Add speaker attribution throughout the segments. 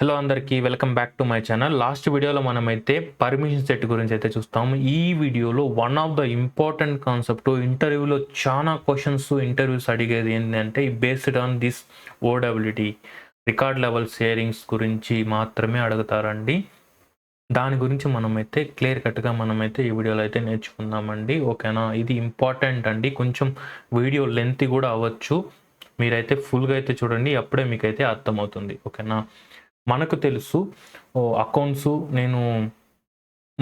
Speaker 1: Hello అందరికీ welcome back to my channel. Last వీడియోలో మనమైతే పర్మిషన్ సెట్ గురించి అయితే చూస్తాము. ఈ వీడియోలో one of the important concept ఇంటర్వ్యూలో చాలా క్వశ్చన్స్ ఇంటర్వ్యూస్ అడిగేది ఏంటంటే based on this ఓడబ్ల్యూడి record level sharings గురించి మాత్రమే అడుగుతారండి. దాని గురించి మనమైతే క్లియర్ కట్గా మనమైతే ఈ వీడియోలో అయితే నేర్చుకుందామండి. ఓకేనా, ఇది ఇంపార్టెంట్ అండి. కొంచెం వీడియో లెంత్ కూడా అవ్వచ్చు, మీరైతే ఫుల్గా అయితే చూడండి, అప్పుడే మీకైతే అర్థమవుతుంది. ఓకేనా, మనకు తెలుసు అకౌంట్స్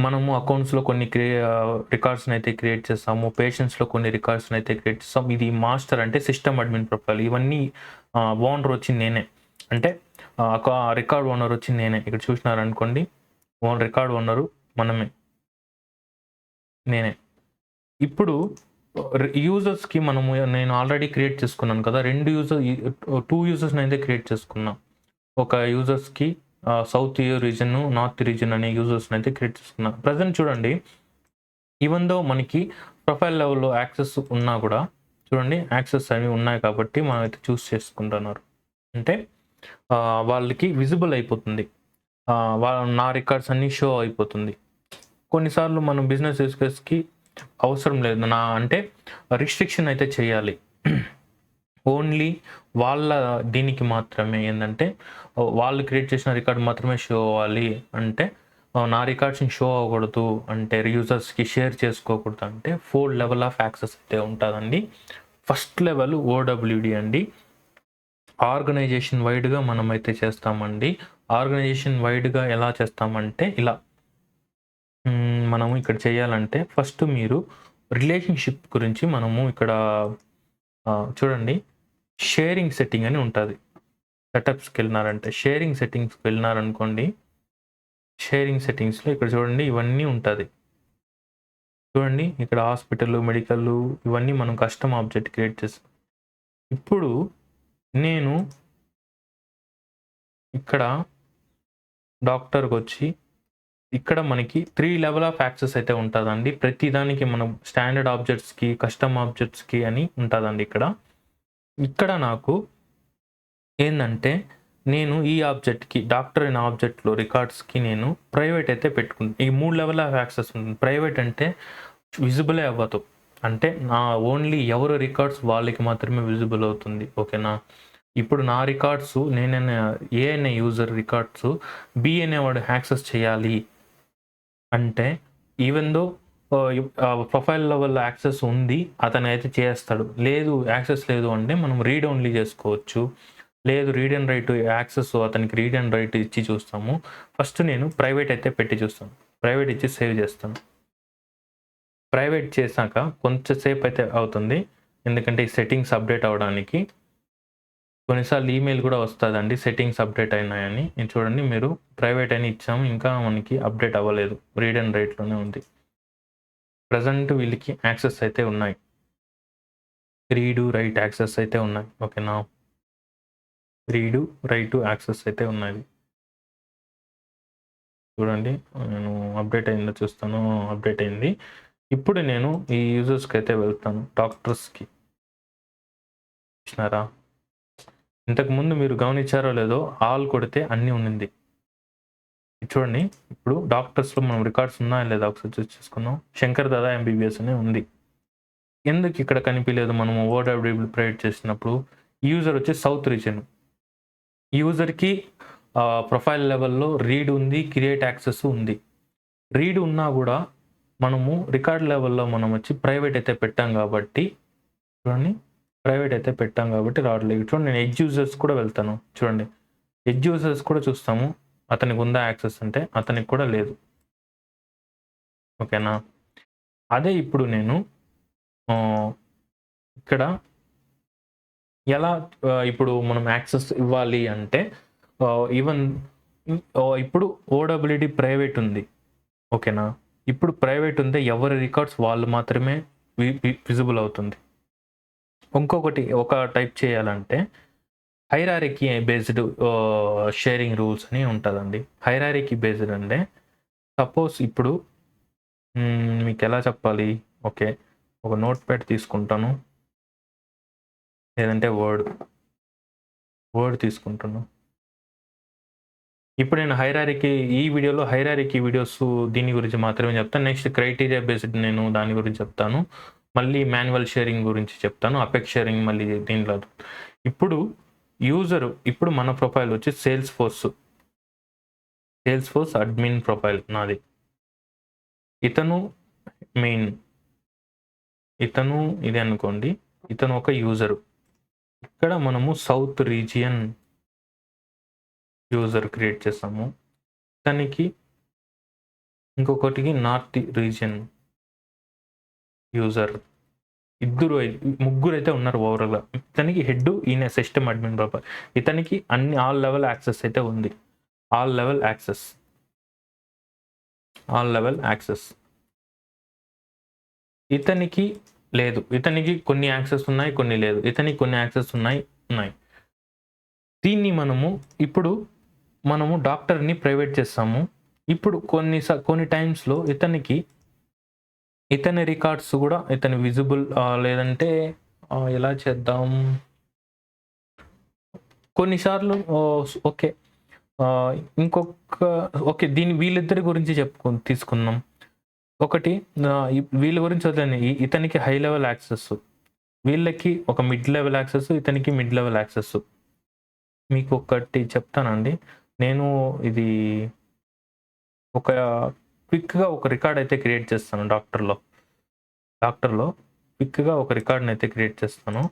Speaker 1: మనము అకౌంట్స్లో కొన్ని రికార్డ్స్ని అయితే క్రియేట్ చేస్తాము, పేషెంట్స్లో కొన్ని రికార్డ్స్ని అయితే క్రియేట్ చేస్తాము. ఇది మాస్టర్ అంటే సిస్టమ్ అడ్మిన్ ప్రొఫైల్, ఇవన్నీ ఓనర్ వచ్చి నేనే, అంటే రికార్డ్ ఓనర్ వచ్చి నేనే. ఇక్కడ చూసినారనుకోండి, రికార్డ్ ఓనరు నేనే. ఇప్పుడు యూజర్స్కి నేను ఆల్రెడీ క్రియేట్ చేసుకున్నాను కదా, 2 యూజర్స్ని అయితే క్రియేట్ చేసుకున్నా. ఒక యూజర్స్కి సౌత్ రీజన్, నార్త్ రీజన్ అనే యూజర్స్ని అయితే క్రియేట్ చేసుకున్నా. ప్రజెంట్ చూడండి, ఈవెన్ దో మనకి ప్రొఫైల్ లెవెల్లో యాక్సెస్ ఉన్నా కూడా చూడండి, యాక్సెస్ అవి ఉన్నాయి కాబట్టి మనం అయితే చూస్ చేసుకుంటున్నారు. అంటే వాళ్ళకి విజిబుల్ అయిపోతుంది, నా రికార్డ్స్ అన్నీ షో అయిపోతుంది. కొన్నిసార్లు మనం బిజినెస్ యూజ్ కేస్కి అవసరం లేదు, అంటే రిస్ట్రిక్షన్ అయితే చేయాలి. ఓన్లీ వాళ్ళ దీనికి మాత్రమే ఏంటంటే వాళ్ళు క్రియేట్ చేసిన రికార్డ్ మాత్రమే షో అవ్వాలి. అంటే నా రికార్డ్స్ని షో అవ్వకూడదు, అంటే యూజర్స్కి షేర్ చేసుకోకూడదు. అంటే 4 లెవెల్ ఆఫ్ యాక్సెస్ అయితే ఉంటుందండి. ఫస్ట్ లెవెల్ ఓడబ్ల్యూడి అండి, ఆర్గనైజేషన్ వైడ్గా మనం అయితే చేస్తామండి. ఆర్గనైజేషన్ వైడ్గా ఎలా చేస్తామంటే ఇలా మనము ఇక్కడ చేయాలంటే ఫస్ట్ మీరు రిలేషన్షిప్ గురించి మనము ఇక్కడ చూడండి, షేరింగ్ సెట్టింగ్ అని ఉంటుంది. సెటప్స్కి వెళ్ళినారంటే షేరింగ్ సెట్టింగ్స్కి వెళ్ళినారనుకోండి, షేరింగ్ సెట్టింగ్స్లో ఇక్కడ చూడండి ఇవన్నీ ఉంటుంది. చూడండి ఇక్కడ హాస్పిటల్, మెడికల్, ఇవన్నీ మనం కస్టమ్ ఆబ్జెక్ట్ క్రియేట్ చేస్తాం. ఇప్పుడు నేను ఇక్కడ డాక్టర్కి వచ్చి ఇక్కడ మనకి 3 లెవెల్ ఆఫ్ యాక్సెస్ అయితే ఉంటుందండి. ప్రతి దానికి మనం స్టాండర్డ్ ఆబ్జెక్ట్స్కి, కస్టమ్ ఆబ్జెక్ట్స్కి అని ఉంటుందండి. ఇక్కడ నాకు ఏంటంటే నేను ఈ ఆబ్జెక్ట్కి డాక్టర్ అనే ఆబ్జెక్ట్లో రికార్డ్స్కి నేను ప్రైవేట్ అయితే పెట్టుకుంటాను. ఈ 3 లెవెల్ ఆఫ్ యాక్సెస్ ఉంటుంది. ప్రైవేట్ అంటే విజిబులే అవ్వదు, అంటే నా ఓన్లీ ఎవరు రికార్డ్స్ వాళ్ళకి మాత్రమే విజిబుల్ అవుతుంది. ఓకేనా, ఇప్పుడు నా రికార్డ్స్ ఏ అనే యూజర్ రికార్డ్స్ బి అనేవాడు యాక్సెస్ చేయాలి అంటే even though profile level access ఉంది, అతను అయితే చేస్తాడు. లేదు, యాక్సెస్ లేదు అంటే మనం రీడ్ ఓన్లీ చేసుకోవచ్చు. లేదు, రీడ్ అండ్ రైట్ యాక్సెస్ అతనికి రీడ్ అండ్ రైట్ ఇచ్చి చూస్తాము. ఫస్ట్ నేను ప్రైవేట్ అయితే పెట్టి చూస్తాను, ప్రైవేట్ ఇచ్చి సేవ్ చేస్తాను. ప్రైవేట్ చేశాక కొంచెంసేపు అయితే అవుతుంది, ఎందుకంటే ఈ సెట్టింగ్స్ అప్డేట్ అవ్వడానికి. కొన్నిసార్లు ఈమెయిల్ కూడా వస్తుందండి, సెట్టింగ్స్ అప్డేట్ అయినాయని. నేను చూడండి, మీరు ప్రైవేట్ అని ఇచ్చాము, ఇంకా మనకి అప్డేట్ అవ్వలేదు, రీడ్ అండ్ రైట్లోనే ఉంది. ప్రజెంట్ వీళ్ళకి యాక్సెస్ అయితే ఉన్నాయి, రీడు రైట్ యాక్సెస్ అయితే ఉన్నాయి. ఓకేనా, రీడు రైట్ యాక్సెస్ అయితే ఉన్నాయి. చూడండి, నేను అప్డేట్ అయిందో చూస్తాను, అప్డేట్ అయింది. ఇప్పుడు నేను ఈ యూజర్స్కి అయితే వెళ్తాను, డాక్టర్స్కి. చూసినారా, ఇంతకుముందు మీరు గమనించారో లేదో, ఆల్ కొడితే అన్నీ ఉన్నింది. చూడండి, ఇప్పుడు డాక్టర్స్లో మనం రికార్డ్స్ ఉన్నాయా లేదా ఒకసారి చూసి చేసుకున్నాం. శంకర్ దాదా ఎంబీబీఎస్ అనే ఉంది. ఎందుకు ఇక్కడ కనిపించలేదు? మనము ఓడబ్ల్యూడబ్ల్యూ ప్రైవేట్ చేసినప్పుడు యూజర్ వచ్చి సౌత్ రీజన్, యూజర్కి ప్రొఫైల్ లెవెల్లో రీడ్ ఉంది, క్రియేట్ యాక్సెస్ ఉంది. రీడ్ ఉన్నా కూడా మనము రికార్డ్ లెవెల్లో మనం వచ్చి ప్రైవేట్ అయితే పెట్టాం కాబట్టి, చూడండి, ప్రైవేట్ అయితే పెట్టాం కాబట్టి రావట్లేదు. చూడండి, నేను ఎడ్జ్ యూజర్స్ కూడా వెళ్తాను. చూడండి, ఎడ్జ్ యూజర్స్ కూడా చూస్తాము, అతనికి ఉందా యాక్సెస్ అంటే అతనికి కూడా లేదు. ఓకేనా, అదే ఇప్పుడు నేను ఇక్కడ ఎలా ఇప్పుడు మనం యాక్సెస్ ఇవ్వాలి అంటే ఈవెన్ ఇప్పుడు ఓడబ్ల్యూడి ప్రైవేట్ ఉంది. ఓకేనా, ఇప్పుడు ప్రైవేట్ ఉంది, ఎవరి రికార్డ్స్ వాళ్ళు మాత్రమే విజిబుల్ అవుతుంది. ఇంకొకటి ఒక టైప్ చేయాలంటే హైరార్కీ బేస్డ్ షేరింగ్ రూల్స్ అని ఉంటుందండి. హైరార్కీ బేస్డ్ అంటే సపోజ్ ఇప్పుడు మీకు ఎలా చెప్పాలి, ఓకే, ఒక నోట్ ప్యాడ్ తీసుకుంటాను, లేదంటే వర్డ్ తీసుకుంటాను. ఇప్పుడు నేను ఈ వీడియోలో హైరారికీ వీడియోస్ దీని గురించి మాత్రమే చెప్తాను. నెక్స్ట్ క్రైటీరియా బేస్డ్ నేను దాని గురించి చెప్తాను. మళ్ళీ మాన్యువల్ షేరింగ్ గురించి చెప్తాను. అపెక్స్ షేరింగ్ మళ్ళీ దీంట్లో. ఇప్పుడు మన ప్రొఫైల్ వచ్చి సేల్స్ ఫోర్స్ అడ్మిన్ ప్రొఫైల్ నాది. ఇతను మెయిన్, ఇతను ఇది అనుకోండి, ఇతను ఒక యూజరు. ఇక్కడ మనము సౌత్ రీజియన్ యూజర్ క్రియేట్ చేస్తాము. ఇతనికి ఇంకొకటికి నార్త్ రీజియన్ యూజర్. ముగ్గురు అయితే ఉన్నారు ఓవరాల్గా. ఇతనికి హెడ్, ఈయన సిస్టమ్ అడ్మిన్ ప్రొఫైల్. ఇతనికి ఆల్ లెవెల్ యాక్సెస్ అయితే ఉంది. All level access. ఇతనికి లేదు. ఇతనికి కొన్ని యాక్సెస్ ఉన్నాయి, కొన్ని లేదు. ఇతనికి కొన్ని యాక్సెస్ ఉన్నాయి. దీన్ని ఇప్పుడు మనము డాక్టర్ని ప్రైవేట్ చేస్తాము. ఇప్పుడు కొన్ని టైమ్స్లో ఇతని రికార్డ్స్ కూడా ఇతని విజిబుల్, లేదంటే ఎలా చేద్దాం, కొన్నిసార్లు ఓకే వీళ్ళిద్దరి గురించి తీసుకుందాం. ఒకటి వీళ్ళ గురించి వదిలేని, ఇతనికి హై లెవెల్ యాక్సెస్, వీళ్ళకి ఒక మిడ్ లెవెల్ యాక్సెస్, ఇతనికి మిడ్ లెవెల్ యాక్సెస్. మీకు ఒకటి చెప్తానండి. నేను ఇది క్విక్గా ఒక రికార్డ్ అయితే క్రియేట్ చేస్తాను. డాక్టర్లో క్విక్గా ఒక రికార్డ్ని అయితే క్రియేట్ చేస్తాను.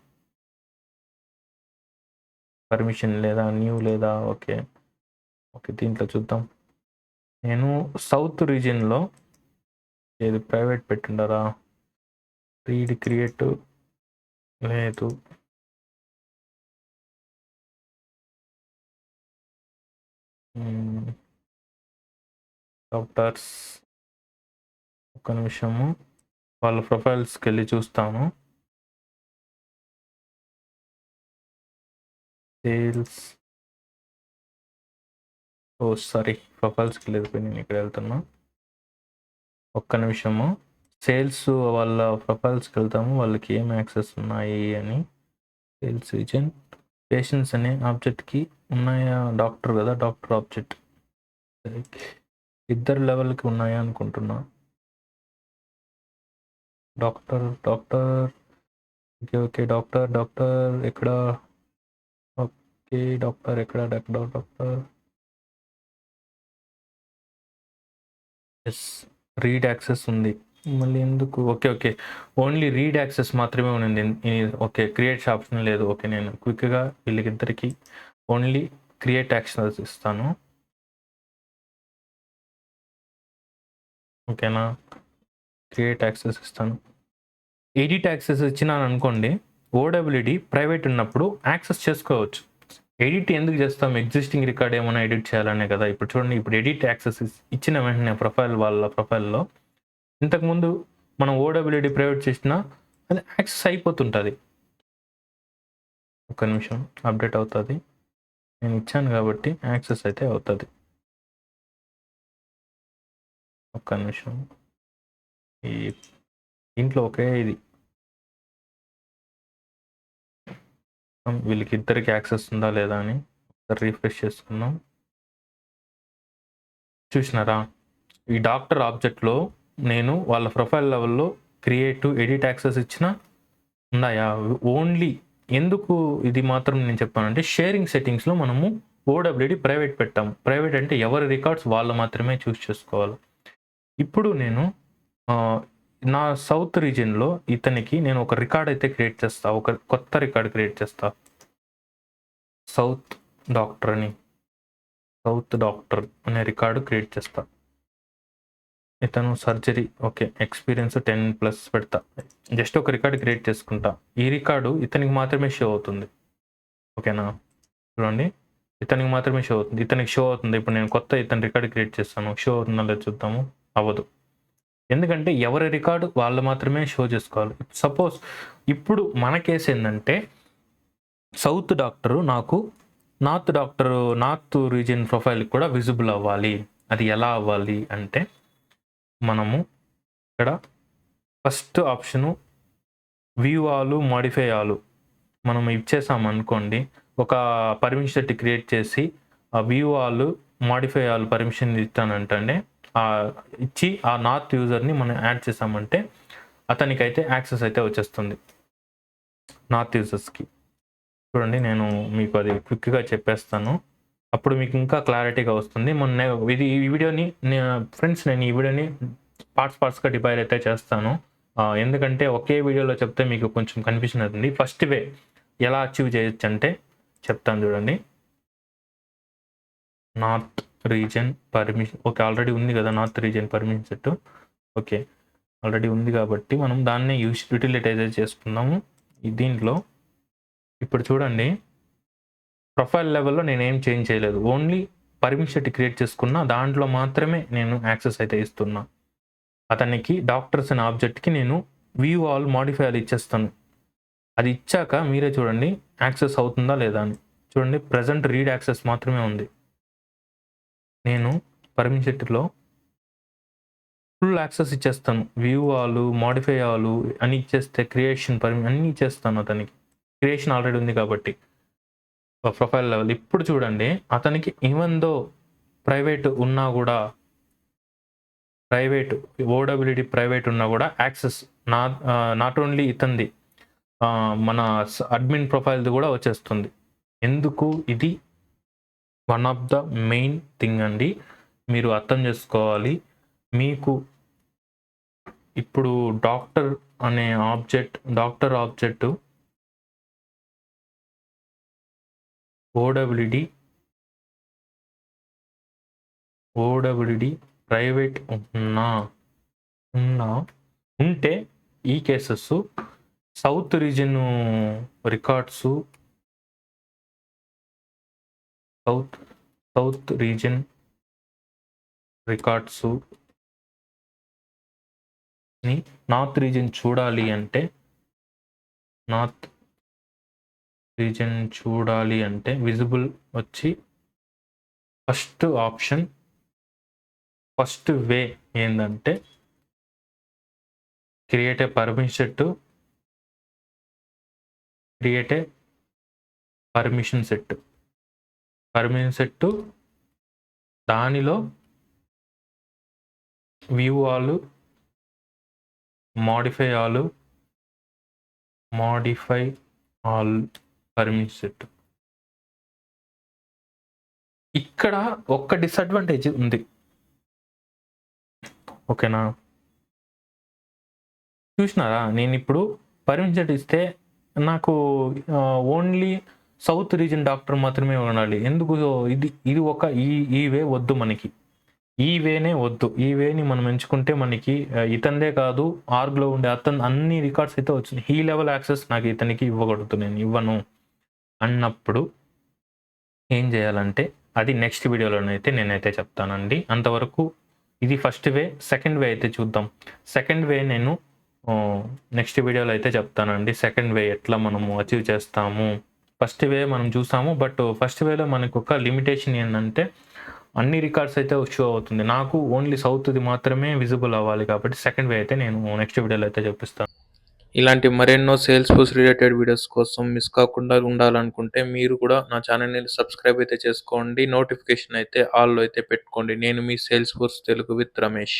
Speaker 1: పర్మిషన్ లేదా, న్యూ లేదా, ఓకే దీంట్లో చూద్దాం. నేను సౌత్ రీజియన్లో ఏది ప్రైవేట్ పెట్టిండారా, రీడ్ క్రియేట్ లేదు. డాక్టర్స్, ఒక్క నిమిషము, వాళ్ళ ప్రొఫైల్స్కి వెళ్ళి చూస్తాను. సేల్స్, ప్రొఫైల్స్కి వెళ్ళిపోయి నేను ఇక్కడ వెళ్తున్నా. ఒక్క నిమిషము. సేల్స్ వాళ్ళ ప్రొఫైల్స్కి వెళ్తాము. వాళ్ళకి ఏం యాక్సెస్ ఉన్నాయి అని. సేల్స్ రీజన్, పేషెంట్స్ అనే ఆబ్జెక్ట్కి ఉన్నాయా? డాక్టర్ కదా, డాక్టర్ ఆబ్జెక్ట్ ఇద్దరు లెవెల్కి ఉన్నాయా అనుకుంటున్నా. డాక్టర్ ఓకే డాక్టర్ ఎక్కడ? ఓకే డాక్టర్ ఎక్కడ? డాక్టర్ ఎస్, రీడ్ యాక్సెస్ ఉంది. మళ్ళీ ఎందుకు? ఓకే ఓన్లీ రీడ్ యాక్సెస్ మాత్రమే ఉంది. ఓకే, క్రియేట్ ఆప్షన్ లేదు. ఓకే, నేను క్విక్గా వీళ్ళకిద్దరికి ఓన్లీ క్రియేట్ యాక్సెస్ ఇస్తాను. ఓకేనా, క్రియేట్ యాక్సెస్ ఇస్తాను. ఎడిట్ యాక్సెస్ ఇచ్చినాను అనుకోండి, ఓడబ్ల్యూడి ప్రైవేట్ ఉన్నప్పుడు యాక్సెస్ చేసుకోవచ్చు. ఎడిట్ ఎందుకు చేస్తాం? ఎగ్జిస్టింగ్ రికార్డ్ ఏమైనా ఎడిట్ చేయాలనే కదా. ఇప్పుడు చూడండి, ఇప్పుడు ఎడిట్ యాక్సెస్ ఇచ్చిన వెంటనే వాళ్ళ ప్రొఫైల్లో ఇంతకుముందు మనం ఓడబ్ల్యూడి ప్రైవేట్ చేసినా అది యాక్సెస్ అయిపోతుంటుంది. ఒక్క నిమిషం, అప్డేట్ అవుతుంది. నేను ఇచ్చాను కాబట్టి యాక్సెస్ అయితే అవుతుంది. ఒక్క నిమిషం. ఇంట్లో ఒకే ఇది వీళ్ళకి ఇద్దరికి యాక్సెస్ ఉందా లేదా అని రీఫ్రెష్ చేసుకుందాం. చూసినారా, ఈ డాక్టర్ ఆబ్జెక్ట్లో నేను వాళ్ళ ప్రొఫైల్ లెవెల్లో క్రియేట్, ఎడిట్ యాక్సెస్ ఇచ్చిన ఉన్నాయా? ఓన్లీ ఎందుకు ఇది మాత్రం నేను చెప్పానంటే, షేరింగ్ సెట్టింగ్స్లో మనము ఓడబ్ల్యూడి ప్రైవేట్ పెట్టాము. ప్రైవేట్ అంటే ఎవరి రికార్డ్స్ వాళ్ళు మాత్రమే చూస్ చేసుకోవాలి. ఇప్పుడు నేను నా సౌత్ రీజియన్లో ఇతనికి నేను ఒక రికార్డ్ అయితే క్రియేట్ చేస్తా. ఒక కొత్త రికార్డ్ క్రియేట్ చేస్తా. సౌత్ డాక్టర్ అనే రికార్డు క్రియేట్ చేస్తా. ఇతను సర్జరీ, ఓకే, ఎక్స్పీరియన్స్ 10+ పెడతా. జస్ట్ ఒక రికార్డు క్రియేట్ చేసుకుంటా. ఈ రికార్డు ఇతనికి మాత్రమే షో అవుతుంది. ఓకేనా, చూడండి, ఇతనికి మాత్రమే షో అవుతుంది. ఇతనికి షో అవుతుంది. ఇప్పుడు నేను కొత్త ఇతని రికార్డు క్రియేట్ చేస్తాను. షో అవుతుందా లేదా చూద్దాము. అవ్వదు. ఎందుకంటే ఎవరి రికార్డు వాళ్ళు మాత్రమే షో చేసుకోవాలి. సపోజ్ ఇప్పుడు మన కేసు ఏంటంటే, సౌత్ డాక్టరు నాకు నార్త్ రీజియన్ ప్రొఫైల్కి కూడా విజిబుల్ అవ్వాలి. అది ఎలా అవ్వాలి అంటే, మనము ఇక్కడ ఫస్ట్ ఆప్షను వ్యూ ఆలు, మాడిఫై ఆలు మనం ఇచ్చేసాం అనుకోండి. ఒక పర్మిషన్ సెట్ క్రియేట్ చేసి ఆ వ్యూ ఆలు మాడిఫై ఆల్ పర్మిషన్ ఇస్తానంటే ఇచ్చి ఆ నార్త్ యూజర్ని మనం యాడ్ చేసామంటే అతనికైతే యాక్సెస్ అయితే వచ్చేస్తుంది నార్త్ యూజర్స్కి. చూడండి నేను మీకు అది క్విక్గా చెప్పేస్తాను, అప్పుడు మీకు ఇంకా క్లారిటీగా వస్తుంది. ఈ వీడియోని ఫ్రెండ్స్ నేను ఈ వీడియోని పార్ట్స్గా డివైడ్ అయితే చేస్తాను, ఎందుకంటే ఒకే వీడియోలో చెప్తే మీకు కొంచెం కన్ఫ్యూజన్ అవుతుంది. ఫస్ట్ వే ఎలా అచీవ్ చేయొచ్చు అంటే చెప్తాను చూడండి. North reason permission, okay already ఉంది కదా north reason permission set. Okay already ఉంది కాబట్టి మనం దాన్నే యూటిలైజ్ చేసుకుందాము. దీంట్లో ఇప్పుడు చూడండి, ప్రొఫైల్ లెవెల్లో నేనేం చేంజ్ చేయలేదు, ఓన్లీ పర్మిషన్ సెట్ క్రియేట్ చేసుకున్నా, దాంట్లో మాత్రమే నేను యాక్సెస్ అయితే ఇస్తున్నా. అతనికి డాక్టర్స్ అనే ఆబ్జెక్ట్కి నేను వ్యూ ఆల్ మాడిఫై ఆల్ ఇచ్చేస్తాను. అది ఇచ్చాక మీరే చూడండి యాక్సెస్ అవుతుందా లేదా అని. చూడండి ప్రజెంట్ రీడ్ యాక్సెస్ మాత్రమే ఉంది. నేను పర్మిషన్ సెట్లో ఫుల్ యాక్సెస్ ఇచ్చేస్తాను, వ్యూ ఆల్ మాడిఫై ఆల్ అని ఇచ్చేస్తే క్రియేషన్ అన్నీ ఇచ్చేస్తాను. అతనికి క్రియేషన్ ఆల్రెడీ ఉంది కాబట్టి ప్రొఫైల్ లెవెల్. ఇప్పుడు చూడండి అతనికి ఈవెన్ దో ప్రైవేట్ ఉన్నా కూడా, ప్రైవేట్ ఓడబ్ల్యూడి ప్రైవేట్ ఉన్నా కూడా యాక్సెస్ నాట్ ఓన్లీ ఇతంది, మన అడ్మిన్ ప్రొఫైల్ది కూడా వచ్చేస్తుంది. ఎందుకు? ఇది one of the main thing అండి, మీరు అర్థం చేసుకోవాలి. మీకు ఇప్పుడు డాక్టర్ అనే డాక్టర్ ఆబ్జెక్ట్ ఓడబ్ల్యూడి ప్రైవేట్ ఉంటే ఈ cases south reason records, south reason records ని నార్త్ రీజన్ చూడాలి అంటే విజిబుల్ వచ్చి ఫస్ట్ ఆప్షన్, ఫస్ట్ వే ఏంటంటే క్రియేట్ ఏ పర్మిషన్ సెట్, దానిలో view all modify all permission set. ఇక్కడ ఒక్క డిసడ్వాంటేజ్ ఉంది, ఓకేనా? చూసినారా, నేను ఇప్పుడు పర్మిషన్ సెట్ ఇస్తే నాకు ఓన్లీ సౌత్ రీజన్ డాక్టర్ మాత్రమే ఉండాలి. ఎందుకు? ఇది ఒక ఈ వే వద్దు మనకి, ఈ వేనే వద్దు. ఈ వేని మనం ఎంచుకుంటే మనకి ఇతందే కాదు, ఆర్గ్లో ఉండే అన్ని రికార్డ్స్ అయితే వచ్చింది. ఈ లెవెల్ యాక్సెస్ నాకు ఇతనికి ఇవ్వకూడదు, నేను ఇవ్వను అన్నప్పుడు ఏం చేయాలంటే అది నెక్స్ట్ వీడియోలోనైతే నేనైతే చెప్తానండి. అంతవరకు ఇది ఫస్ట్ వే. సెకండ్ వే అయితే చూద్దాం. సెకండ్ వే నేను నెక్స్ట్ వీడియోలో అయితే చెప్తానండి. సెకండ్ వే ఎట్లా మనము అచీవ్ చేస్తాము. ఫస్ట్ వే మనం చూసాము, బట్ ఫస్ట్ వేలో మనకు ఒక లిమిటేషన్ ఏంటంటే అన్ని రికార్డ్స్ అయితే షో అవుతుంది, నాకు ఓన్లీ సౌత్ది మాత్రమే విజిబుల్ అవ్వాలి. కాబట్టి సెకండ్ వే అయితే నేను నెక్స్ట్ వీడియోలో అయితే చూపిస్తాను. ఇలాంటి మరెన్నో సేల్స్ ఫోర్స్ రిలేటెడ్ వీడియోస్ కోసం మిస్ కాకుండా ఉండాలనుకుంటే మీరు కూడా నా ఛానల్ని సబ్స్క్రైబ్ అయితే చేసుకోండి, నోటిఫికేషన్ అయితే ఆల్లో అయితే పెట్టుకోండి. నేను మీ sales force Telugu with Ramesh.